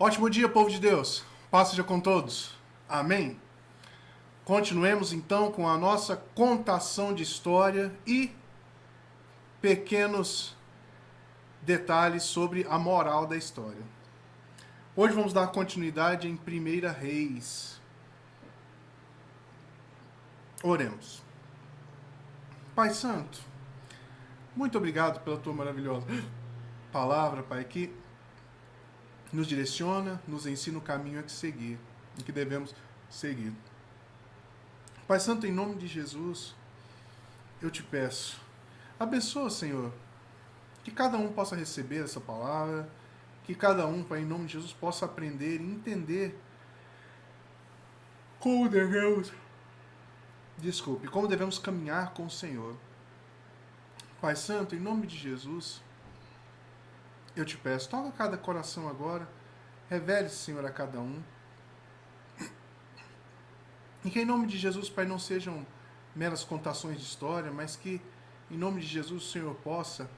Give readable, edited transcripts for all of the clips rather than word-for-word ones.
Ótimo dia, povo de Deus. Paz seja com todos. Amém. Continuemos então com a nossa contação de história e pequenos detalhes sobre a moral da história. Hoje vamos dar continuidade em 1 Reis. Oremos. Pai Santo, muito obrigado pela tua maravilhosa palavra, Pai, que nos direciona, nos ensina o caminho a que seguir, em que devemos seguir. Pai Santo, em nome de Jesus, eu te peço, abençoa, Senhor, que cada um possa receber essa palavra, que cada um, Pai, em nome de Jesus, possa aprender e entender como devemos, como devemos caminhar com o Senhor. Pai Santo, em nome de Jesus, eu te peço, toca cada coração agora, revele-se, Senhor, a cada um. E que em nome de Jesus, Pai, não sejam meras contações de história, mas que em nome de Jesus o Senhor possa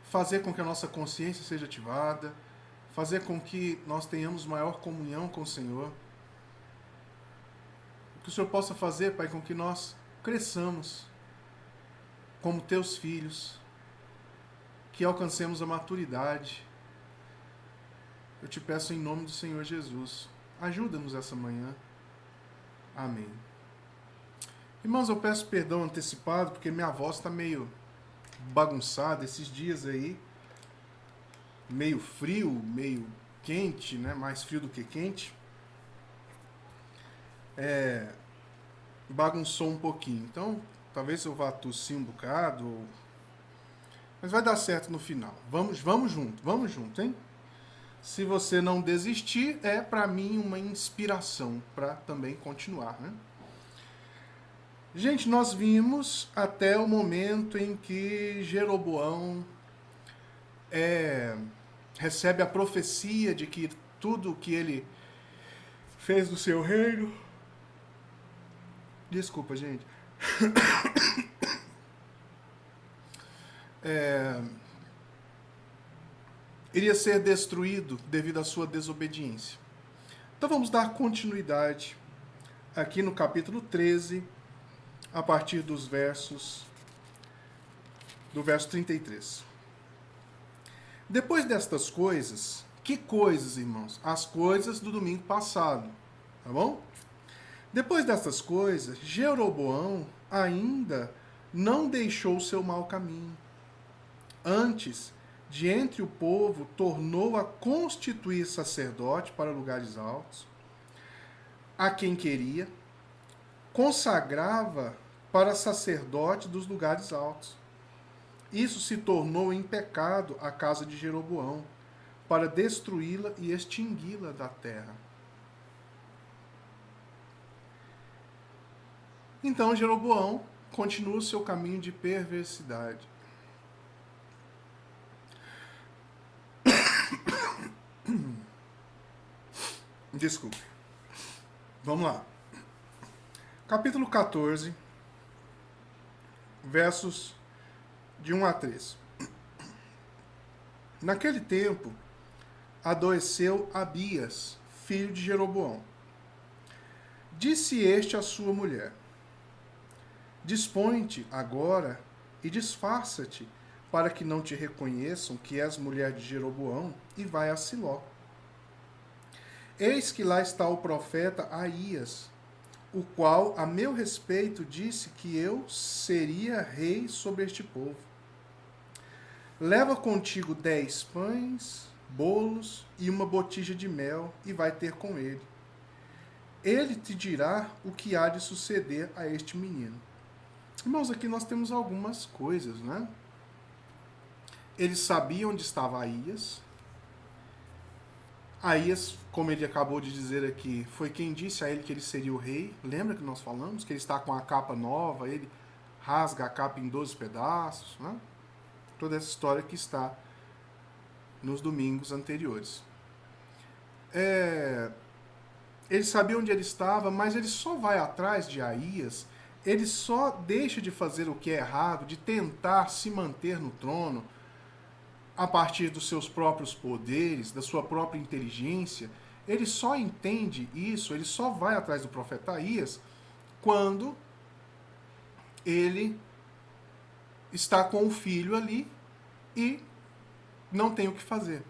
fazer com que a nossa consciência seja ativada, fazer com que nós tenhamos maior comunhão com o Senhor. Que o Senhor possa fazer, Pai, com que nós cresçamos como teus filhos, que alcancemos a maturidade. Eu te peço em nome do Senhor Jesus. Ajuda-nos essa manhã. Amém. Irmãos, eu peço perdão antecipado, porque minha voz está meio bagunçada esses dias aí. Meio frio, meio quente, né? Mais frio do que quente. Bagunçou um pouquinho. Então, talvez eu vá tossir um bocado. Mas vai dar certo no final. Vamos junto, hein? Se você não desistir, é para mim uma inspiração para também continuar, né? Gente, nós vimos até o momento em que Jeroboão recebe a profecia de que tudo o que ele fez do seu reino... Desculpa, gente. Iria ser destruído devido à sua desobediência. Então vamos dar continuidade aqui no capítulo 13, a partir do verso 33. Depois destas coisas, que coisas, irmãos? As coisas do domingo passado, tá bom? Depois destas coisas, Jeroboão ainda não deixou o seu mau caminho. Antes, de entre o povo, tornou a constituir sacerdote para lugares altos, a quem queria, consagrava para sacerdote dos lugares altos. Isso se tornou em pecado a casa de Jeroboão, para destruí-la e extingui-la da terra. Então Jeroboão continua o seu caminho de perversidade. Desculpe. Vamos lá. Capítulo 14, versos de 1 a 3. Naquele tempo, adoeceu Abias, filho de Jeroboão. Disse este à sua mulher: Dispõe-te agora e disfarça-te, para que não te reconheçam que és mulher de Jeroboão, e vai a Siló. Eis que lá está o profeta Aías, o qual, a meu respeito, disse que eu seria rei sobre este povo. Leva contigo 10 pães, bolos e uma botija de mel, e vai ter com ele. Ele te dirá o que há de suceder a este menino. Irmãos, aqui nós temos algumas coisas, né? Ele sabia onde estava Aías. Aías, como ele acabou de dizer aqui, foi quem disse a ele que ele seria o rei. Lembra que nós falamos que ele está com a capa nova, ele rasga a capa em 12 pedaços, né? Toda essa história que está nos domingos anteriores. Ele sabia onde ele estava, mas ele só vai atrás de Aías, ele só deixa de fazer o que é errado, de tentar se manter no trono, a partir dos seus próprios poderes, da sua própria inteligência, ele só entende isso, ele só vai atrás do profeta Aías quando ele está com o filho ali e não tem o que fazer.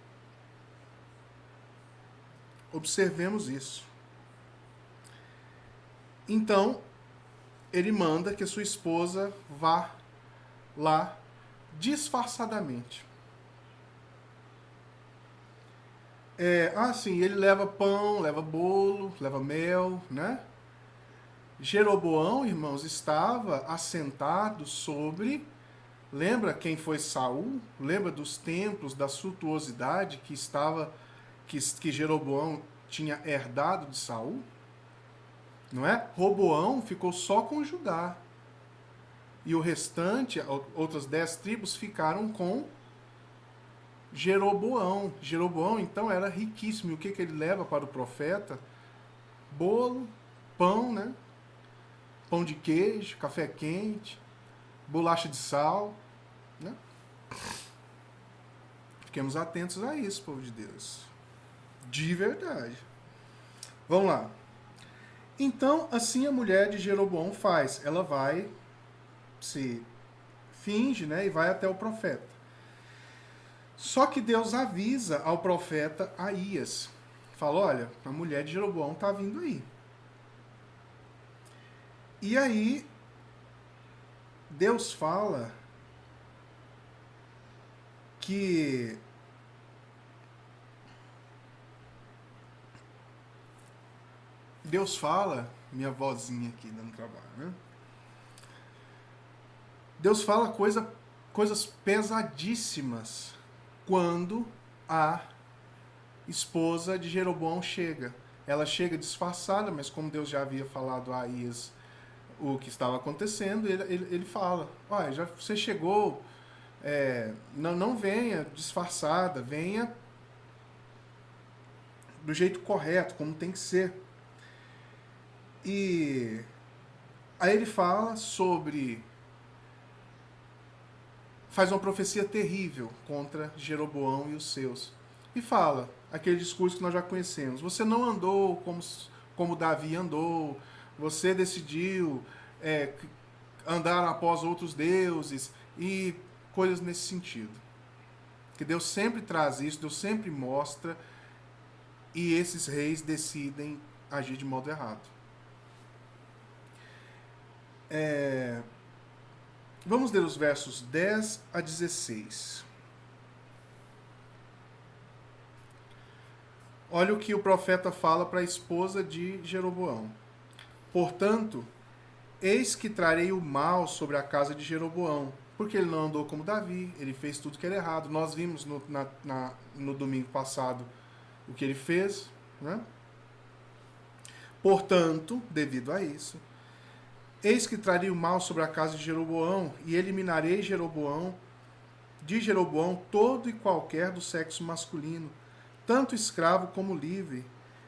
Observemos isso. Então, ele manda que a sua esposa vá lá disfarçadamente. Sim, ele leva pão, leva bolo, leva mel, né? Jeroboão, irmãos, estava assentado sobre... Lembra quem foi Saul? Lembra dos templos, da suntuosidade que Jeroboão tinha herdado de Saul? Não é? Roboão ficou só com Judá. E o restante, outras 10 tribos, ficaram com Jeroboão. Jeroboão, então, era riquíssimo. E o que ele leva para o profeta? Bolo, pão, né? Pão de queijo, café quente, bolacha de sal, né? Fiquemos atentos a isso, povo de Deus. De verdade. Vamos lá. Então, assim a mulher de Jeroboão faz. Ela vai, se finge, né? E vai até o profeta. Só que Deus avisa ao profeta Aías. Fala, olha, a mulher de Jeroboão está vindo aí. E aí, Deus fala que minha vozinha aqui dando trabalho, né? Deus fala coisas pesadíssimas quando a esposa de Jeroboão chega. Ela chega disfarçada, mas como Deus já havia falado a Aías o que estava acontecendo, ele fala, olha, já você chegou, não venha disfarçada, venha do jeito correto, como tem que ser. E aí ele fala faz uma profecia terrível contra Jeroboão e os seus. E fala aquele discurso que nós já conhecemos. Você não andou como Davi andou, você decidiu andar após outros deuses e coisas nesse sentido. Que Deus sempre traz isso, Deus sempre mostra, e esses reis decidem agir de modo errado. Vamos ler os versos 10 a 16. Olha o que o profeta fala para a esposa de Jeroboão. Portanto, eis que trarei o mal sobre a casa de Jeroboão, porque ele não andou como Davi, ele fez tudo que era errado. Nós vimos no domingo passado o que ele fez, né? Portanto, devido a isso, eis que trarei o mal sobre a casa de Jeroboão, e eliminarei de Jeroboão todo e qualquer do sexo masculino, tanto escravo como livre,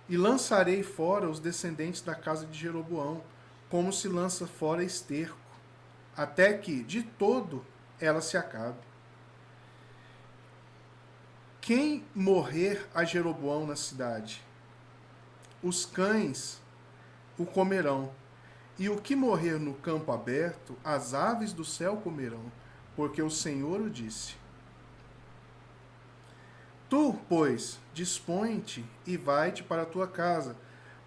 e lançarei fora os descendentes da casa de Jeroboão, como se lança fora esterco, até que, de todo, ela se acabe. Quem morrer a Jeroboão na cidade? Os cães o comerão, e o que morrer no campo aberto, as aves do céu comerão, porque o Senhor o disse. Tu, pois, dispõe-te e vai-te para a tua casa.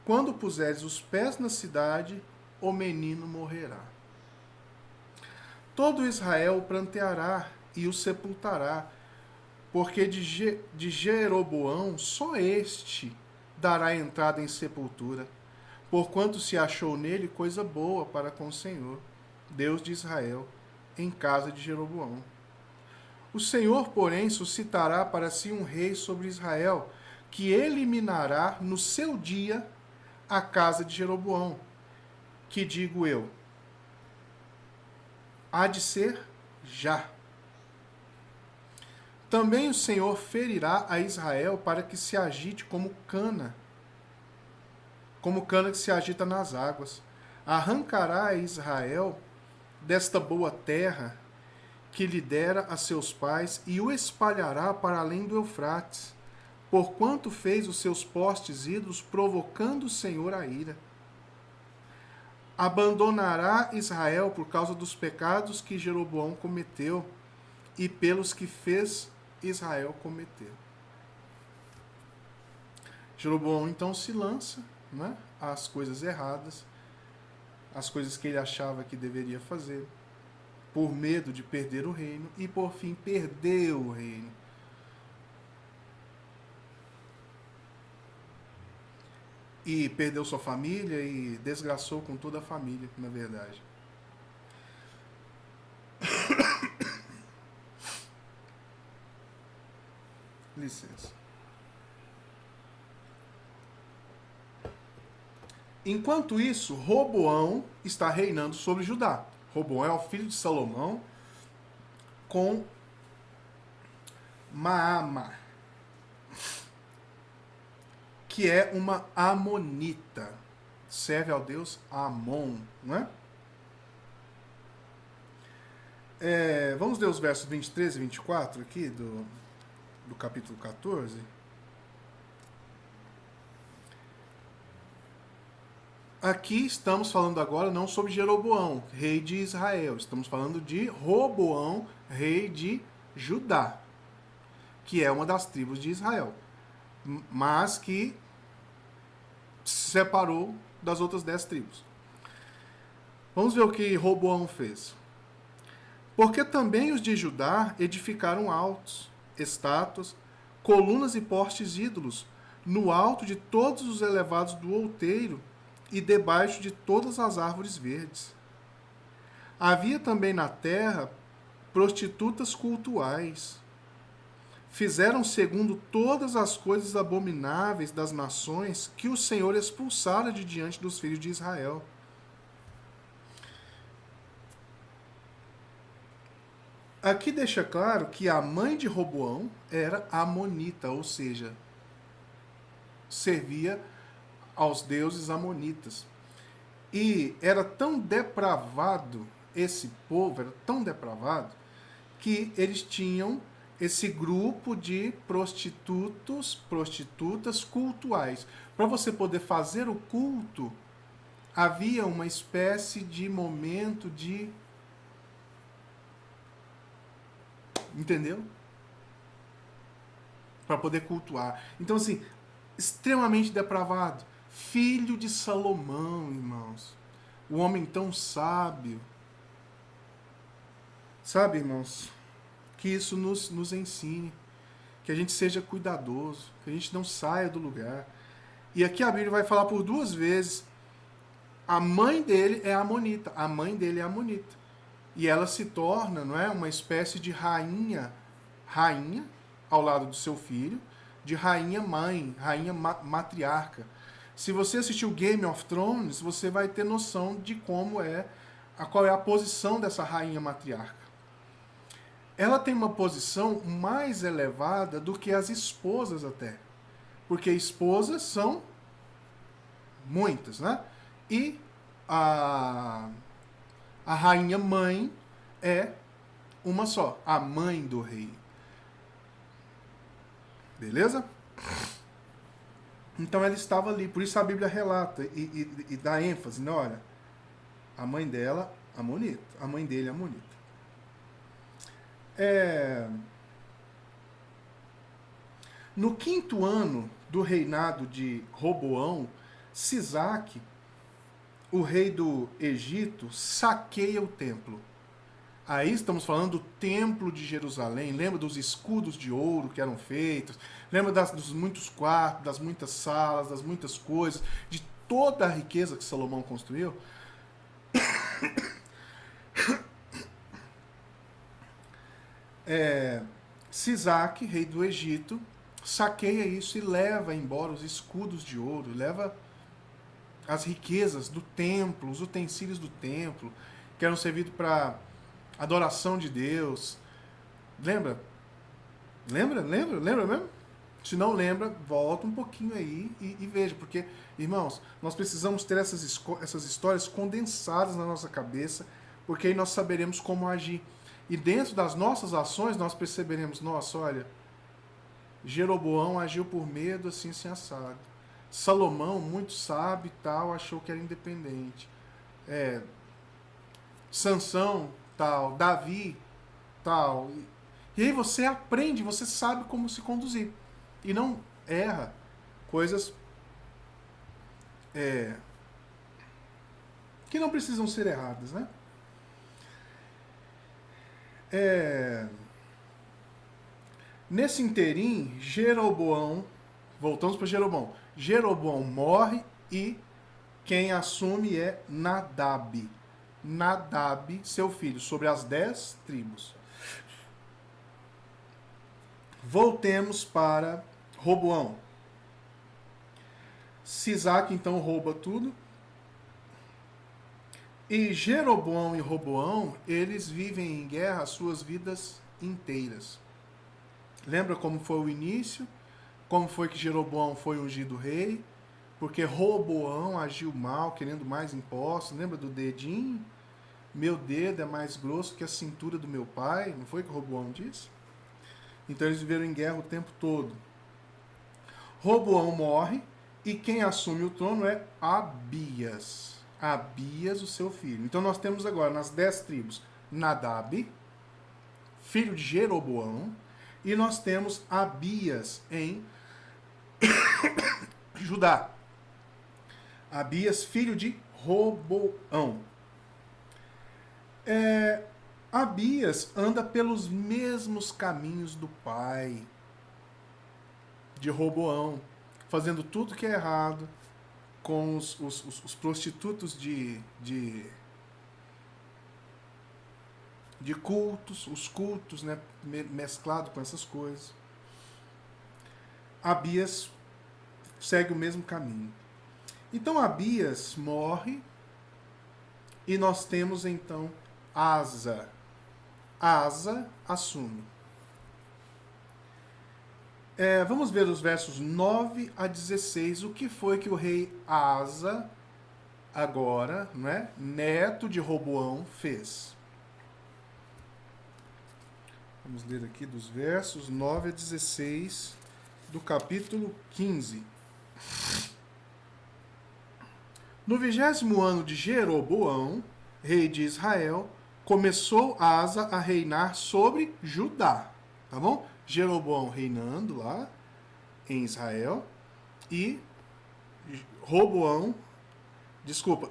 Quando puseres os pés na cidade, o menino morrerá. Todo Israel o pranteará e o sepultará, porque de Jeroboão só este dará entrada em sepultura, porquanto se achou nele coisa boa para com o Senhor, Deus de Israel, em casa de Jeroboão. O Senhor, porém, suscitará para si um rei sobre Israel, que eliminará no seu dia a casa de Jeroboão, que digo eu, há de ser já. Também o Senhor ferirá a Israel para que se agite como cana que se agita nas águas. Arrancará a Israel desta boa terra que lhe dera a seus pais e o espalhará para além do Eufrates, porquanto fez os seus postes ídolos, provocando o Senhor a ira. Abandonará Israel por causa dos pecados que Jeroboão cometeu e pelos que fez Israel cometer. Jeroboão então se lança, né, às coisas erradas, às coisas que ele achava que deveria fazer, por medo de perder o reino, e por fim perdeu o reino. E perdeu sua família e desgraçou com toda a família, na verdade. Licença. Enquanto isso, Roboão está reinando sobre Judá. Roboão é o filho de Salomão com Maama, que é uma amonita. Serve ao deus Amon, não é? Vamos ler os versos 23 e 24 aqui do capítulo 14. Aqui estamos falando agora não sobre Jeroboão, rei de Israel. Estamos falando de Roboão, rei de Judá, que é uma das tribos de Israel, mas que se separou das outras 10 tribos. Vamos ver o que Roboão fez. Porque também os de Judá edificaram altos, estátuas, colunas e postes ídolos, no alto de todos os elevados do outeiro e debaixo de todas as árvores verdes. Havia também na terra prostitutas cultuais. Fizeram segundo todas as coisas abomináveis das nações que o Senhor expulsara de diante dos filhos de Israel. Aqui deixa claro que a mãe de Roboão era amonita, ou seja, servia aos deuses amonitas. E era tão depravado, esse povo era tão depravado, que eles tinham esse grupo de prostitutas cultuais. Para você poder fazer o culto, havia uma espécie de momento de... Entendeu? Para poder cultuar. Então, assim, extremamente depravado. Filho de Salomão, irmãos. O homem tão sábio. Sabe, irmãos, que isso nos ensine. Que a gente seja cuidadoso. Que a gente não saia do lugar. E aqui a Bíblia vai falar por 2 vezes. A mãe dele é amonita. A mãe dele é amonita. E ela se torna, não é, uma espécie de rainha ao lado do seu filho, de rainha mãe, rainha matriarca. Se você assistiu Game of Thrones, você vai ter noção de qual é a posição dessa rainha matriarca. Ela tem uma posição mais elevada do que as esposas até. Porque esposas são muitas, né? E a rainha mãe é uma só, a mãe do rei. Beleza? Então ela estava ali, por isso a Bíblia relata e dá ênfase, né? Olha, a mãe dela, amonita, a mãe dele, amonita. No 5º ano do reinado de Roboão, Sisaque, o rei do Egito, saqueia o templo. Aí estamos falando do templo de Jerusalém. Lembra dos escudos de ouro que eram feitos? Lembra dos muitos quartos, das muitas salas, das muitas coisas, de toda a riqueza que Salomão construiu? Sisaque, rei do Egito, saqueia isso e leva embora os escudos de ouro, leva as riquezas do templo, os utensílios do templo, que eram servidos para adoração de Deus. Lembra? Lembra mesmo? Se não lembra, volta um pouquinho aí e veja, porque, irmãos, nós precisamos ter essas histórias condensadas na nossa cabeça, porque aí nós saberemos como agir. E dentro das nossas ações, nós perceberemos, nossa, olha, Jeroboão agiu por medo, assim, assim, assado. Salomão, muito sábio e tal, achou que era independente. Sansão, tal. Davi, tal. E aí você aprende, você sabe como se conduzir. E não erra coisas que não precisam ser erradas, né? Nesse interim, Jeroboão, voltamos para Jeroboão. Jeroboão morre e quem assume é Nadab. Nadab, seu filho, sobre as 10 tribos. Voltemos para Roboão. Sisaque então rouba tudo. E Jeroboão e Roboão, eles vivem em guerra as suas vidas inteiras. Lembra como foi o início? Como foi que Jeroboão foi ungido rei? Porque Roboão agiu mal, querendo mais impostos. Lembra do dedinho? Meu dedo é mais grosso que a cintura do meu pai. Não foi o que Roboão disse? Então eles viveram em guerra o tempo todo. Roboão morre e quem assume o trono é Abias. Abias, o seu filho. Então nós temos agora nas 10 tribos Nadab, filho de Jeroboão, e nós temos Abias em Judá. Abias, filho de Roboão. Abias anda pelos mesmos caminhos do pai, de Roboão, fazendo tudo que é errado, com os prostitutos de cultos, os cultos, né, mesclado com essas coisas. Abias segue o mesmo caminho. Então Abias morre e nós temos então Asa. Asa assume. Vamos ver os versos 9 a 16. O que foi que o rei Asa, agora, né, neto de Roboão, fez? Vamos ler aqui dos versos 9 a 16 do capítulo 15. No 20º ano de Jeroboão, rei de Israel, começou Asa a reinar sobre Judá. Tá bom? Jeroboão reinando lá em Israel e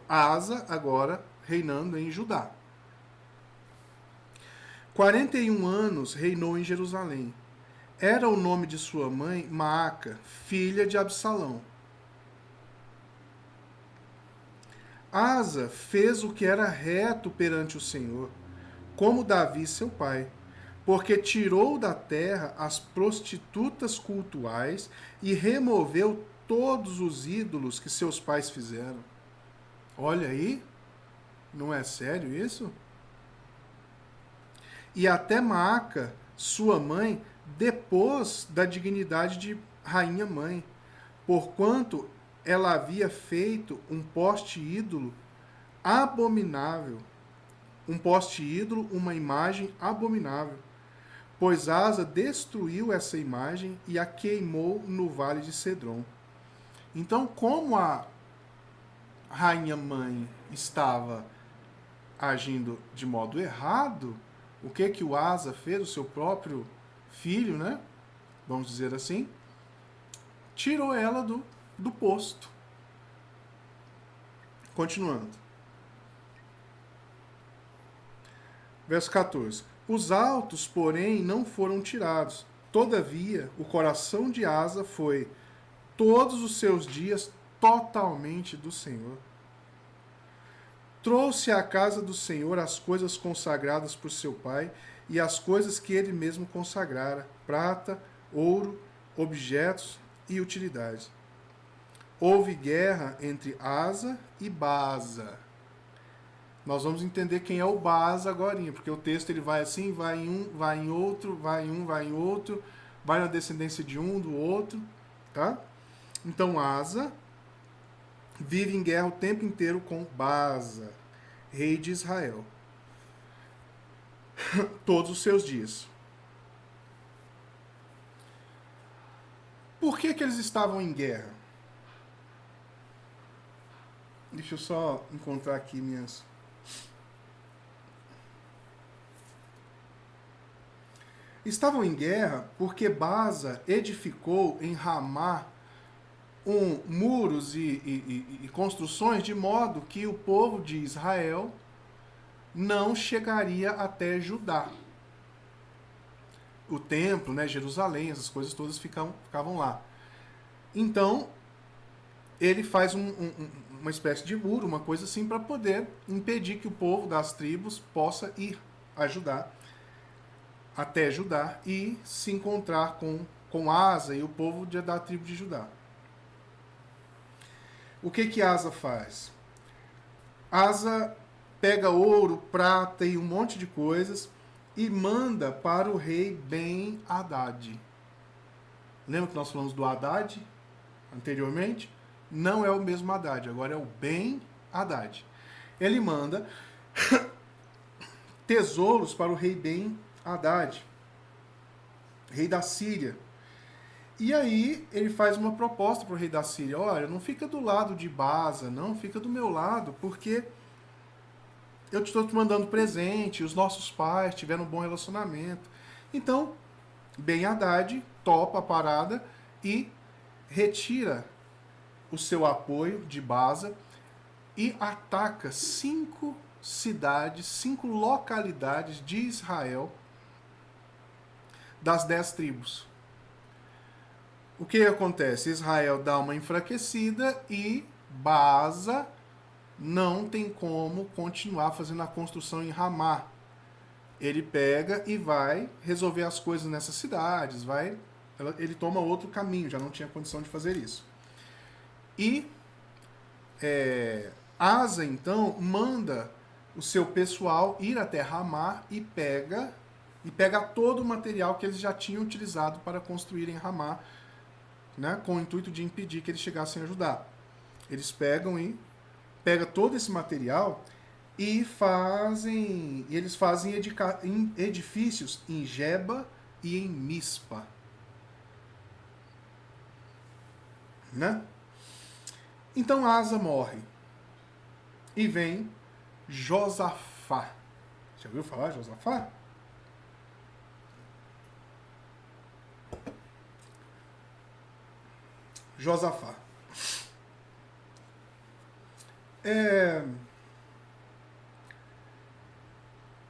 Asa agora reinando em Judá. 41 anos reinou em Jerusalém. Era o nome de sua mãe Maaca, filha de Absalão. Asa fez o que era reto perante o Senhor, como Davi seu pai, porque tirou da terra as prostitutas cultuais e removeu todos os ídolos que seus pais fizeram. Olha aí, não é sério isso? E até Maaca, sua mãe, depôs da dignidade de rainha-mãe, porquanto ela havia feito um poste ídolo abominável. Um poste ídolo, uma imagem abominável. Pois Asa destruiu essa imagem e a queimou no vale de Cedron. Então, como a rainha-mãe estava agindo de modo errado, o que o Asa fez, o seu próprio filho, né? Vamos dizer assim, tirou ela do posto. Continuando. Verso 14. Os altos, porém, não foram tirados. Todavia, o coração de Asa foi todos os seus dias totalmente do Senhor. Trouxe à casa do Senhor as coisas consagradas por seu pai e as coisas que ele mesmo consagrara, prata, ouro, objetos e utilidades. Houve guerra entre Asa e Baasa. Nós vamos entender quem é o Baasa agora, porque o texto ele vai assim, vai em um, vai em outro, vai em um, vai em outro, vai na descendência de um, do outro, tá? Então Asa vive em guerra o tempo inteiro com Baasa, rei de Israel. todos os seus dias. Por que que eles estavam em guerra? Deixa eu só encontrar aqui minhas... Estavam em guerra porque Baasa edificou em Ramá muros e construções de modo que o povo de Israel não chegaria até Judá. O templo, né, Jerusalém, essas coisas todas ficavam lá. Então, ele faz uma espécie de muro, uma coisa assim, para poder impedir que o povo das tribos possa ir a Judá, até Judá, e se encontrar com Asa e o povo da tribo de Judá. O que Asa faz? Asa pega ouro, prata e um monte de coisas e manda para o rei Ben-Hadad. Lembra que nós falamos do Haddad anteriormente? Não é o mesmo Haddad, agora é o Ben-Hadad. Ele manda tesouros para o rei Ben-Hadad, rei da Síria. E aí ele faz uma proposta para o rei da Síria: olha, não fica do lado de Baasa, não, fica do meu lado, porque eu estou te mandando presente, os nossos pais tiveram um bom relacionamento. Então, Ben-Hadad topa a parada e retira o seu apoio de Baasa e ataca 5 cidades, 5 localidades de Israel das 10 tribos. O que acontece? Israel dá uma enfraquecida e Baasa não tem como continuar fazendo a construção em Ramá. Ele pega e vai resolver as coisas nessas cidades, ele toma outro caminho, já não tinha condição de fazer isso. E Asa, então, manda o seu pessoal ir até Ramá e pega todo o material que eles já tinham utilizado para construir em Ramá, né, com o intuito de impedir que eles chegassem a Judá. Eles pegam todo esse material e eles fazem edifícios em Geba e em Mispa. Né? Então Asa morre. E vem Josafá. Já ouviu falar de Josafá? Josafá.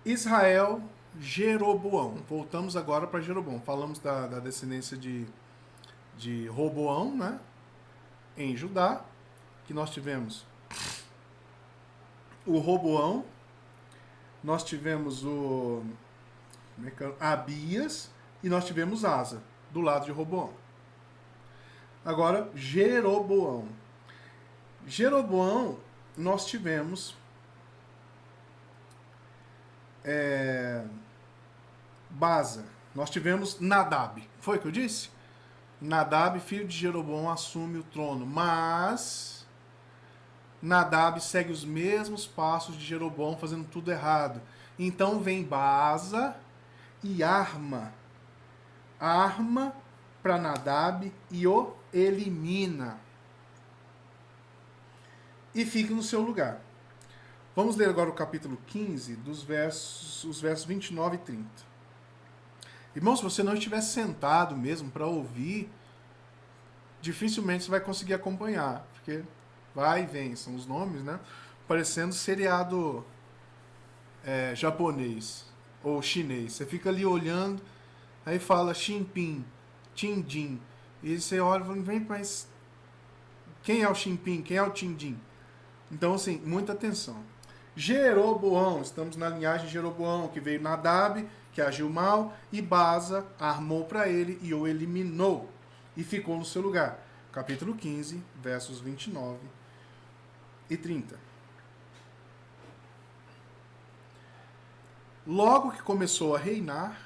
Israel, Jeroboão. Voltamos agora para Jeroboão. Falamos da descendência de Roboão, né? Em Judá, que nós tivemos o Roboão, nós tivemos o Abias e nós tivemos Asa, do lado de Roboão. Agora, Jeroboão. Jeroboão, nós tivemos Baasa, nós tivemos Nadab. Foi o que eu disse? Nadab, filho de Jeroboão, assume o trono, mas Nadab segue os mesmos passos de Jeroboão, fazendo tudo errado. Então vem Baasa e arma para Nadab e o elimina. E fica no seu lugar. Vamos ler agora o capítulo 15, os versos 29 e 30. Irmão, se você não estiver sentado mesmo para ouvir, dificilmente você vai conseguir acompanhar, porque vai e vem, são os nomes, né? Parecendo seriado japonês ou chinês. Você fica ali olhando, aí fala Xinpin, Tindin, e você olha e fala, vem, mas quem é o Xinpin? Quem é o Tindin? Então, assim, muita atenção. Jeroboão, estamos na linhagem de Jeroboão, que veio Nadab, que agiu mal, e Baasa armou para ele e o eliminou, e ficou no seu lugar. Capítulo 15, versos 29 e 30. Logo que começou a reinar,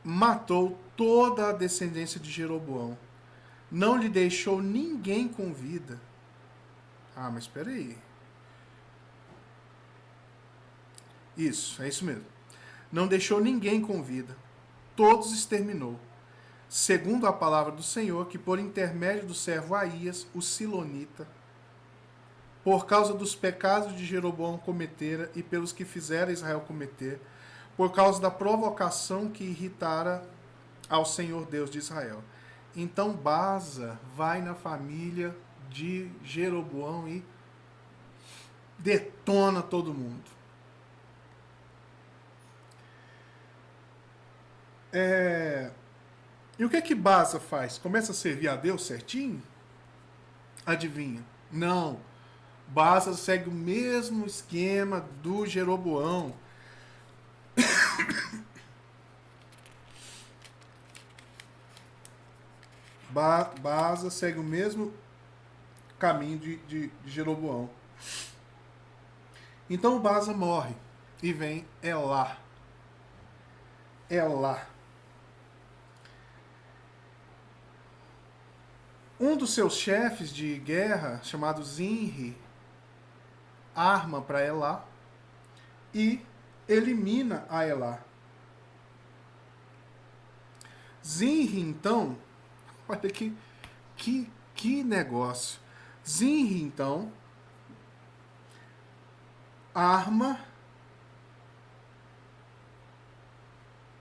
matou toda a descendência de Jeroboão. Não lhe deixou ninguém com vida. Ah, mas espera aí. Isso, é isso mesmo. Não deixou ninguém com vida. Todos exterminou. Segundo a palavra do Senhor, que por intermédio do servo Aías, o Silonita, por causa dos pecados de Jeroboão cometera e pelos que fizera Israel cometer, por causa da provocação que irritara ao Senhor Deus de Israel. Então Baasa vai na família de Jeroboão e detona todo mundo. E o que Baasa faz? Começa a servir a Deus certinho? Adivinha? Não. Baasa segue o mesmo esquema do Jeroboão. Baasa segue o mesmo caminho de Jeroboão. Então Baasa morre e vem Elá. Elá. Um dos seus chefes de guerra, chamado Zinri, arma para Elá e elimina a Elá. Zinri, então, olha que negócio. Zinri, então, arma.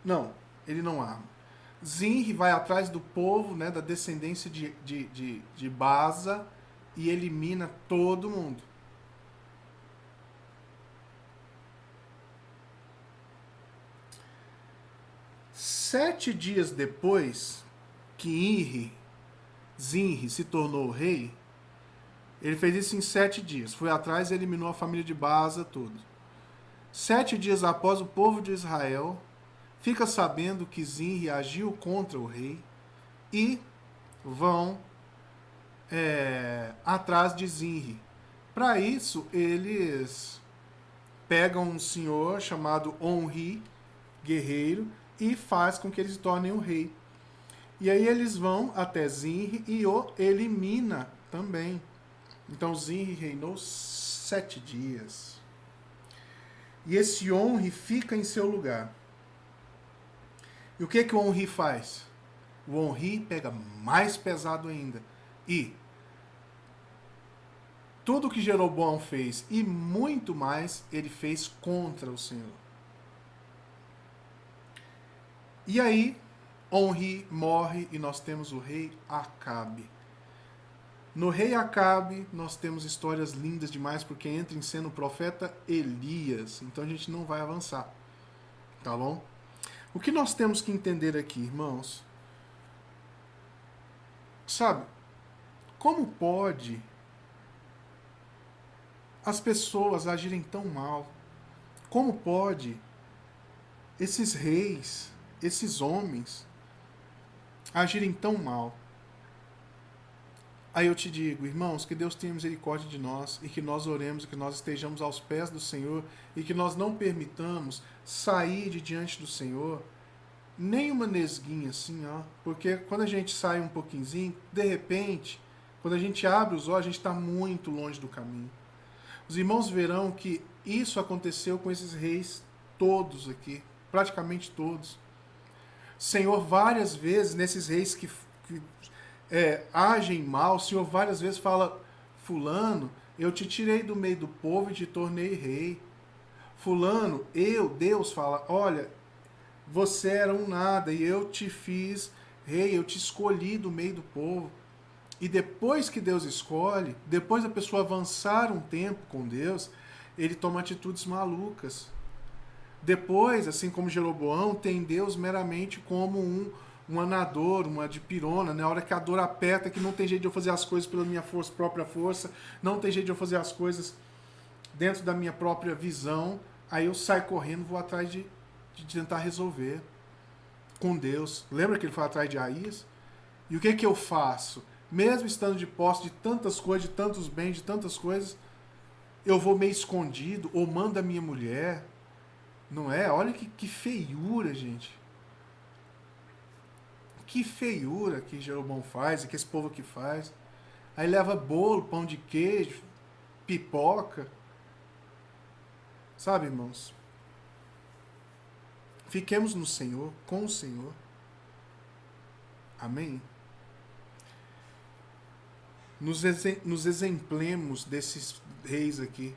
Não, ele não arma. Zinri vai atrás do povo, né, da descendência de Baasa e elimina todo mundo. Sete dias depois que Zinri se tornou rei, ele fez isso em 7 dias. Foi atrás e eliminou a família de Baasa toda. 7 dias após, o povo de Israel fica sabendo que Zinri agiu contra o rei e vão atrás de Zinri. Para isso, eles pegam um senhor chamado Onri, guerreiro, e faz com que eles se tornem o rei. E aí eles vão até Zinri e o elimina também. Então Zinri reinou 7 dias. E esse Onri fica em seu lugar. E o que o Onri faz? O Onri pega mais pesado ainda. E tudo que Jeroboão fez e muito mais, ele fez contra o Senhor. E aí, Onri morre e nós temos o rei Acabe. No rei Acabe, nós temos histórias lindas demais, porque entra em cena o profeta Elias. Então a gente não vai avançar. Tá bom? O que nós temos que entender aqui, irmãos? Sabe, como pode as pessoas agirem tão mal? Como pode esses reis, esses homens, agirem tão mal? Aí eu te digo, irmãos, que Deus tenha misericórdia de nós e que nós oremos, que nós estejamos aos pés do Senhor e que nós não permitamos sair de diante do Senhor nem uma nesguinha assim, ó. Porque quando a gente sai um pouquinho, de repente, quando a gente abre os olhos, a gente está muito longe do caminho. Os irmãos verão que isso aconteceu com esses reis todos aqui, praticamente todos. Senhor, várias vezes, nesses reis que agem mal, o Senhor várias vezes fala: fulano, eu te tirei do meio do povo e te tornei rei. Fulano, Deus fala: olha, você era um nada e eu te fiz rei, eu te escolhi do meio do povo. E depois que Deus escolhe, depois da pessoa avançar um tempo com Deus, ele toma atitudes malucas. Depois, assim como Jeroboão, tem Deus meramente como um anador, uma dipirona, na hora que a dor aperta, que não tem jeito de eu fazer as coisas pela minha própria força, não tem jeito de eu fazer as coisas dentro da minha própria visão, aí eu saio correndo, vou atrás de tentar resolver com Deus. Lembra que ele foi atrás de Aías? E o que eu faço? Mesmo estando de posse de tantas coisas, de tantos bens, de tantas coisas, eu vou meio escondido, ou mando a minha mulher, não é? Olha que feiura, gente. Que feiura que Jeroboão faz e que esse povo aqui faz. Aí leva bolo, pão de queijo, pipoca. Sabe, irmãos? Fiquemos no Senhor, com o Senhor. Amém? Nos exemplemos desses reis aqui.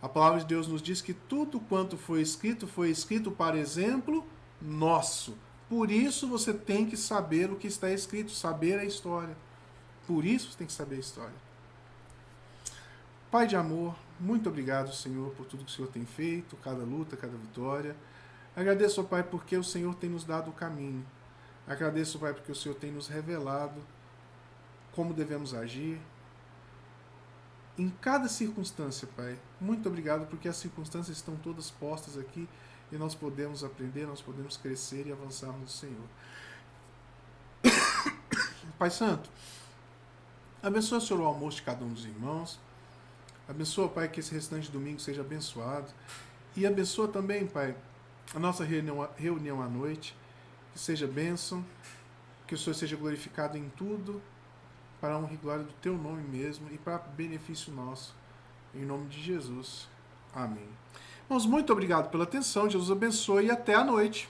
A palavra de Deus nos diz que tudo quanto foi escrito para exemplo nosso. Por isso você tem que saber o que está escrito, saber a história. Por isso você tem que saber a história. Pai de amor, muito obrigado, Senhor, por tudo que o Senhor tem feito, cada luta, cada vitória. Agradeço, Pai, porque o Senhor tem nos dado o caminho. Agradeço, Pai, porque o Senhor tem nos revelado como devemos agir em cada circunstância, Pai. Muito obrigado, porque as circunstâncias estão todas postas aqui e nós podemos aprender, nós podemos crescer e avançar no Senhor. Pai Santo, abençoa, Senhor, o almoço de cada um dos irmãos. Abençoa, Pai, que esse restante de domingo seja abençoado. E abençoa também, Pai, a nossa reunião à noite, que seja bênção, que o Senhor seja glorificado em tudo, para a honra e glória do Teu nome mesmo e para benefício nosso. Em nome de Jesus. Amém. Irmãos, muito obrigado pela atenção. Jesus abençoe e até a noite.